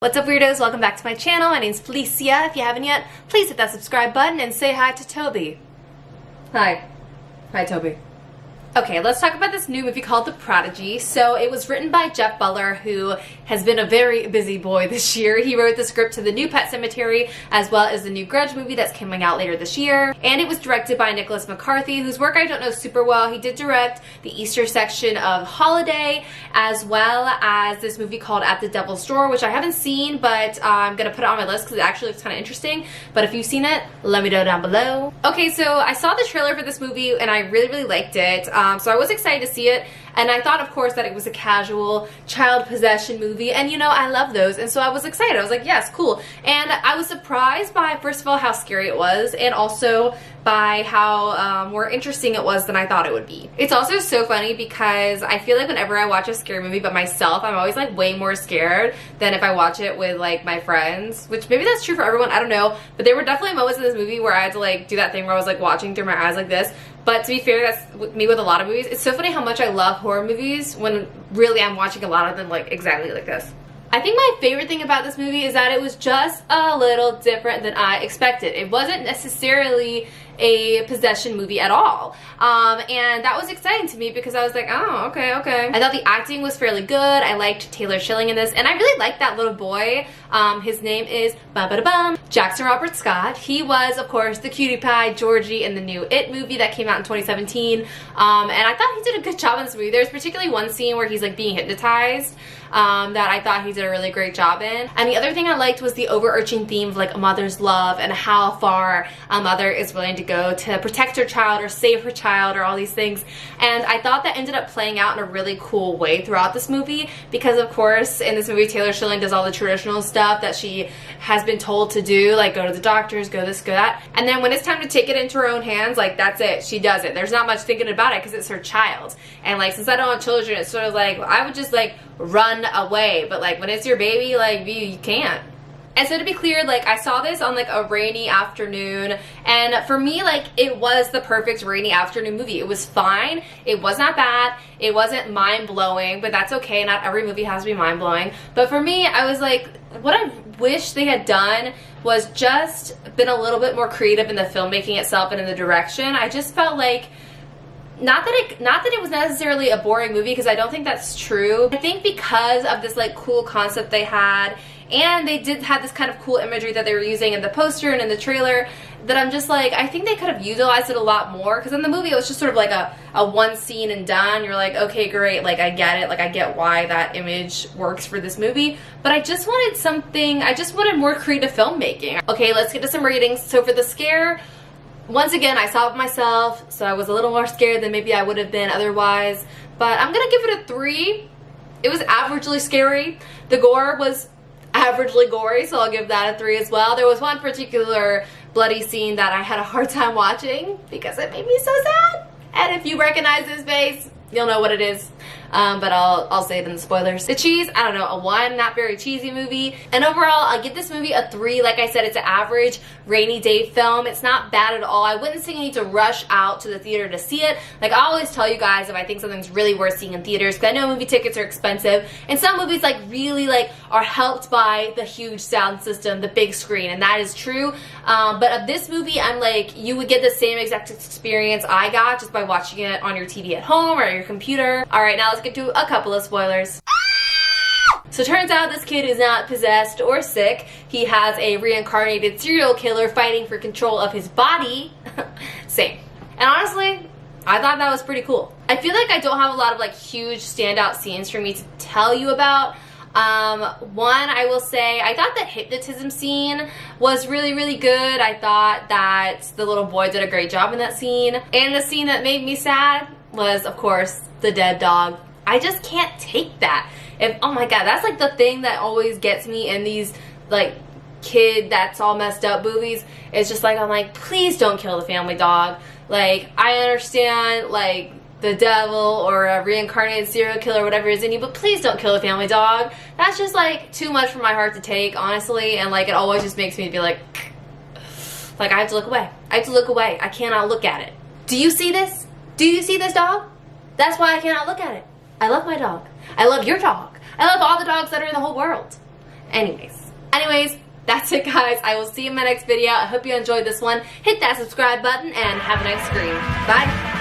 What's up, weirdos? Welcome back to my channel. My name's Felicia. If you haven't yet, please hit that subscribe button and say hi to Toby. Hi. Hi, Toby. Okay, let's talk about this new movie called The Prodigy. So it was written by Jeff Butler, who has been a very busy boy this year. He wrote the script to the new Pet Sematary, as well as the new Grudge movie that's coming out later this year. And it was directed by McCarthy, whose work I don't know super well. He did direct the Easter section of Holiday, as well as this movie called At the Devil's Door, which I haven't seen, but I'm gonna put it on my list because it actually looks kind of interesting. But if you've seen it, let me know down below. Okay, so I saw the trailer for this movie and I really liked it. So I was excited to see it, and I thought, of course, that it was a casual child possession movie, and you know, I love those, and so I was excited. I was like, yes, cool. And I was surprised by, first of all, how scary it was, and also by how more interesting it was than I thought it would be. It's also so funny because I feel like whenever I watch a scary movie by myself, I'm always like way more scared than if I watch it with like my friends, which maybe that's true for everyone, I don't know, but there were definitely moments in this movie where I had to like do that thing where I was like watching through my eyes like this. But to be fair, that's me with a lot of movies. It's so funny how much I love horror movies when really I'm watching a lot of them like exactly like this. I think my favorite thing about this movie is that it was just a little different than I expected. It wasn't necessarily a possession movie at all. And that was exciting to me because I was like, oh, okay. I thought the acting was fairly good. I liked Taylor Schilling in this, and I really liked that little boy. His name is Jackson Robert Scott. He was, of course, the cutie pie Georgie in the new It movie that came out in 2017. And I thought he did a good job in this movie. There's particularly one scene where he's like being hypnotized that I thought he did a really great job in. And the other thing I liked was the overarching theme of like a mother's love and how far a mother is willing to go to protect her child or save her child or all these things. And I thought that ended up playing out in a really cool way throughout this movie because, of course, in this movie Taylor Schilling does all the traditional stuff that she has been told to do, like go to the doctors, go this, go that. And then when it's time to take it into her own hands, like that's it, she does it. There's not much thinking about it because it's her child. And like since I don't have children, it's sort of like I would just like run away, but like when it's your baby, like you can't. And so to be clear, like I saw this on like a rainy afternoon, and for me, like it was the perfect rainy afternoon movie. It was fine. It was not bad. It wasn't mind-blowing, but that's okay. Not every movie has to be mind-blowing. But for me, I was like, what I wish they had done was just been a little bit more creative in the filmmaking itself and in the direction. I just felt like not that it was necessarily a boring movie, because I don't think that's true. I think because of this like cool concept they had, and they did have this kind of cool imagery that they were using in the poster and in the trailer, that I'm just like, I think they could have utilized it a lot more, because in the movie it was just sort of like a one scene and done. You're like, okay, great, like I get it, like I get why that image works for this movie, but I just wanted something, I just wanted more creative filmmaking. Okay, let's get to some ratings. So for the scare, once again, I saw it myself, so I was a little more scared than maybe I would have been otherwise, but I'm gonna give it a 3. It was averagely scary. The gore was averagely gory, so I'll give that a 3 as well. There was one particular bloody scene that I had a hard time watching because it made me so sad. And if you recognize this face, you'll know what it is. But I'll say it in the spoilers. The cheese, I don't know, a 1, not very cheesy movie. And overall, I'll give this movie a 3. Like I said, it's an average rainy day film. It's not bad at all. I wouldn't say you need to rush out to the theater to see it. Like I always tell you guys, if I think something's really worth seeing in theaters, because I know movie tickets are expensive, and some movies like really like are helped by the huge sound system, the big screen, and that is true. But of this movie, I'm like, you would get the same exact experience I got just by watching it on your TV at home or your computer. All right, now let's get to a couple of spoilers. So it turns out this kid is not possessed or sick. He has a reincarnated serial killer fighting for control of his body. Same. And honestly, I thought that was pretty cool. I feel like I don't have a lot of like huge standout scenes for me to tell you about. One, I will say, I thought the hypnotism scene was really good. I thought that the little boy did a great job in that scene. And the scene that made me sad was, of course, the dead dog. I just can't take that. Oh my god, that's like the thing that always gets me in these like kid that's all messed up movies. It's just like, I'm like, please don't kill the family dog. Like, I understand like the devil or a reincarnated serial killer or whatever is in you, but please don't kill the family dog. That's just like too much for my heart to take, honestly, and like it always just makes me be like I have to look away. I have to look away. I cannot look at it. Do you see this? Do you see this dog? That's why I cannot look at it. I love my dog. I love your dog. I love all the dogs that are in the whole world. Anyways, that's it, guys. I will see you in my next video. I hope you enjoyed this one. Hit that subscribe button and have a nice screen. Bye.